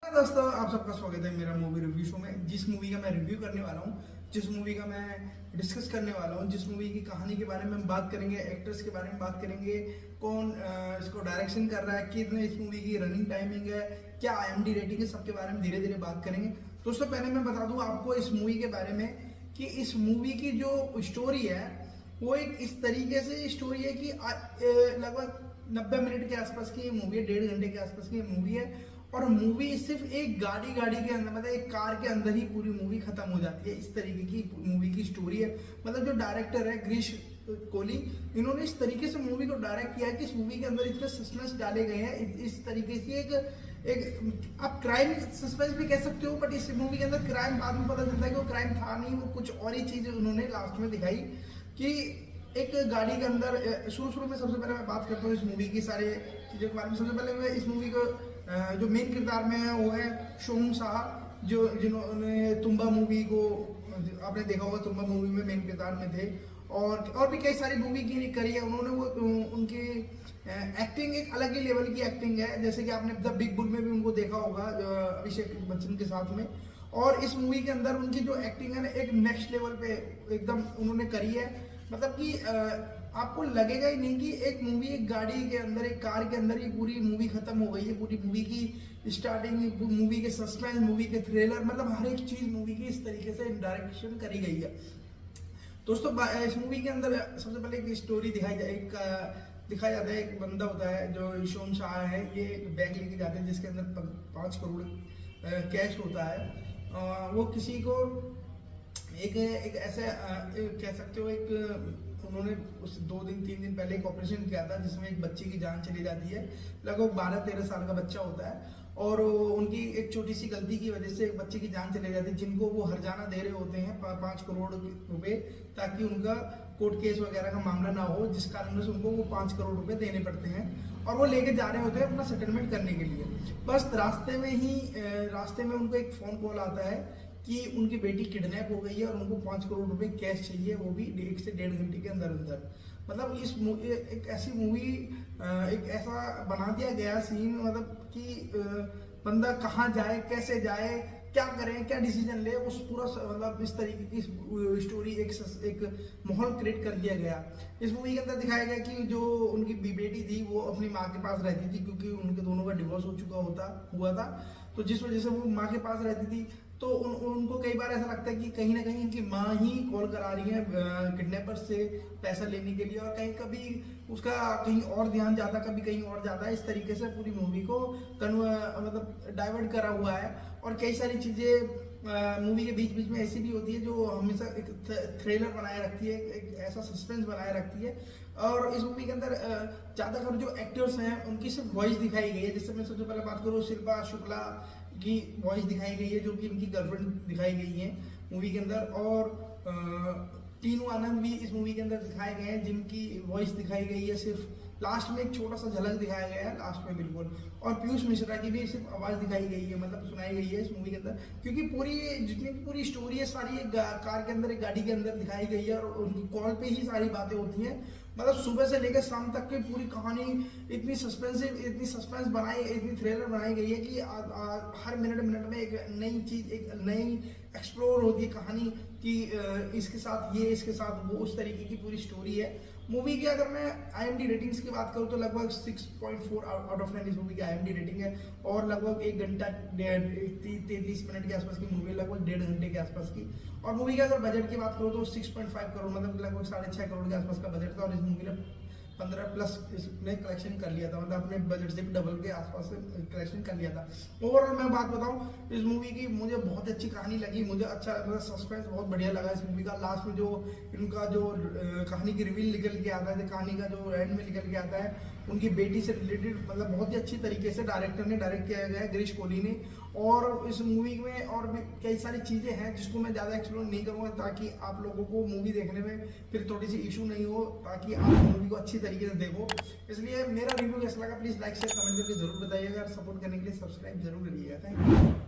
दोस्तों, आप सबका स्वागत है मेरा मूवी रिव्यू शो में। जिस मूवी का मैं रिव्यू करने वाला हूँ, जिस मूवी का मैं डिस्कस करने वाला हूँ, जिस मूवी की कहानी के बारे में हम बात करेंगे, एक्टर्स के बारे में बात करेंगे, कौन इसको डायरेक्शन कर रहा है, कितने इस मूवी की रनिंग टाइमिंग है, क्या IMDb रेटिंग है, सबके बारे में धीरे धीरे बात करेंगे। दोस्तों, पहले मैं बता दूँ आपको इस मूवी के बारे में कि इस मूवी की जो स्टोरी है वो एक इस तरीके से स्टोरी है कि लगभग 90 मिनट के आसपास की ये मूवी है, 1.5 घंटे के आसपास की ये मूवी है। और मूवी सिर्फ एक गाड़ी के अंदर, मतलब एक कार के अंदर ही पूरी मूवी खत्म हो जाती है। इस तरीके की मूवी की स्टोरी है। मतलब जो डायरेक्टर है गिरीश कोहली, इन्होंने इस तरीके से मूवी को डायरेक्ट किया है कि इस मूवी के अंदर इतने सस्पेंस डाले गए हैं। इस तरीके से एक आप क्राइम सस्पेंस भी कह सकते हो, बट इस मूवी के अंदर क्राइम बाद में पता चलता है कि वो क्राइम था नहीं, वो कुछ और ही चीज उन्होंने लास्ट में दिखाई कि एक गाड़ी के अंदर। शुरू में सबसे पहले मैं बात करता हूँ इस मूवी की सारे चीज़ों के बारे में। सबसे पहले मैं इस मूवी को जो मेन किरदार में है वो है सोम शाह, जिन्होंने तुम्बा मूवी को आपने देखा होगा। तुम्बा मूवी में मेन किरदार में थे और भी कई सारी मूवी की करी है उन्होंने। वो उनकी एक्टिंग एक अलग ही लेवल की एक्टिंग है, जैसे कि आपने द बिग बुल में भी उनको देखा होगा अभिषेक बच्चन के साथ में। और इस मूवी के अंदर उनकी जो एक्टिंग है ना, एक नेक्स्ट लेवल पे एकदम उन्होंने करी है। मतलब कि आपको लगेगा ही नहीं कि एक मूवी एक गाड़ी के अंदर, एक कार के अंदर ही पूरी मूवी खत्म हो गई है। पूरी मूवी की स्टार्टिंग, मूवी के सस्पेंस, मूवी के थ्रिलर, मतलब हर एक चीज मूवी की इस तरीके से डायरेक्शन करी गई है। दोस्तों, इस मूवी के अंदर सबसे पहले एक स्टोरी दिखाया जाता है। एक बंदा होता है जो सोम शाह है, ये एक बैग लेके जाते हैं जिसके अंदर 5 करोड़ कैश होता है। वो किसी को एक ऐसे कह सकते हो, एक उन्होंने उस 2-3 दिन पहले एक ऑपरेशन किया था जिसमें एक बच्चे की जान चली जाती है। लगभग 12-13 साल का बच्चा होता है और उनकी एक छोटी सी गलती की वजह से एक बच्चे की जान चली जाती है, जिनको वो हर्जाना दे रहे होते हैं 5 करोड़ रुपए, ताकि उनका कोर्ट केस वगैरह का मामला ना हो, जिस कारण से उनको वो 5 करोड़ रुपए देने पड़ते हैं। और वो लेके जा रहे होते हैं अपना सेटलमेंट करने के लिए। बस रास्ते में उनको एक फोन कॉल आता है कि उनकी बेटी किडनैप हो गई है और उनको 5 करोड़ रुपए कैश चाहिए, वो भी 1 से 1.5 घंटे के अंदर अंदर। मतलब एक ऐसी मूवी, एक ऐसा बना दिया गया सीन, मतलब कि बंदा कहाँ जाए, कैसे जाए, क्या करें, क्या डिसीजन ले, उस पूरा मतलब इस तरीके की स्टोरी, एक माहौल क्रिएट कर दिया गया। इस मूवी के अंदर दिखाया गया कि जो उनकी बेटी थी वो अपनी माँ के पास रहती थी, क्योंकि उनके दोनों का डिवोर्स हुआ था। तो जिस वजह से वो माँ के पास रहती थी, तो उनको कई बार ऐसा लगता है कि कहीं ना कहीं इनकी माँ ही कॉल करा रही है किडनैपर से पैसा लेने के लिए, और कभी उसका कहीं और ध्यान जाता, कभी कहीं और जाता है। इस तरीके से पूरी मूवी को मतलब डाइवर्ट करा हुआ है। और कई सारी चीजें मूवी के बीच में ऐसी भी होती है जो हमेशा एक थ्रिलर बनाए रखती है, एक ऐसा सस्पेंस बनाए रखती है। और इस मूवी के अंदर ज्यादातर जो एक्टर्स हैं उनकी सिर्फ वॉइस दिखाई गई है। जैसे मैं सबसे पहले बात करूँ, शिल्पा शुक्ला की वॉइस दिखाई गई है, जो कि इनकी गर्लफ्रेंड दिखाई गई है मूवी के अंदर। और टीनू आनंद भी इस मूवी के अंदर दिखाए गए हैं, जिनकी वॉइस दिखाई गई है। सिर्फ लास्ट में एक छोटा सा झलक दिखाया गया है लास्ट में, बिल्कुल। और पीयूष मिश्रा की भी सिर्फ आवाज दिखाई गई है, मतलब सुनाई गई है इस मूवी के अंदर, क्योंकि जितनी भी पूरी स्टोरी है सारी एक कार के अंदर, एक गाड़ी के अंदर दिखाई गई है। और उनकी कॉल पे ही सारी बातें होती हैं। मतलब सुबह से लेकर शाम तक की पूरी कहानी इतनी सस्पेंस बनाई, इतनी थ्रिलर बनाई गई है कि हर मिनट में एक नई चीज, एक नई एक्सप्लोर होती है कहानी कि इसके साथ ये, इसके साथ वो, उस तरीके की पूरी स्टोरी है मूवी की। अगर मैं IMDb रेटिंग्स की बात करूँ तो लगभग 6.4 आउट ऑफ 9 इस मूवी की IMDb रेटिंग है। और लगभग 1 घंटा 33 मिनट के आसपास की मूवी है, लगभग 1.5 घंटे के आसपास की। और मूवी का अगर बजट की बात करूँ तो 6.5 करोड़, मतलब लगभग 6.5 करोड़ के आसपास का बजट था। और इस मूवी ने 15+ इसने कलेक्शन कर लिया था, मतलब अपने बजट से भी डबल के आसपास कलेक्शन कर लिया था। ओवरऑल मैं बात बताऊं इस मूवी की, मुझे बहुत अच्छी कहानी लगी, मुझे अच्छा मतलब सस्पेंस बहुत बढ़िया लगा इस मूवी का। लास्ट में जो इनका जो कहानी की रिवील निकल के आता है, कहानी का जो एंड में निकल के आता है उनकी बेटी से रिलेटेड, मतलब बहुत ही अच्छी तरीके से डायरेक्टर ने डायरेक्ट किया गया है, गिरीश कोहली ने। और इस मूवी में और भी कई सारी चीजें हैं जिसको मैं ज्यादा एक्सप्लोर नहीं करूंगा, ताकि आप लोगों को मूवी देखने में फिर थोड़ी सी इशू नहीं हो, ताकि आप मूवी को अच्छी तरीके से देखो। इसलिए मेरा रिव्यू कैसा लगा प्लीज लाइक शेयर कमेंट करके जरूर बताइएगा। सपोर्ट करने के लिए सब्सक्राइब जरूर करिएगा। Thank you.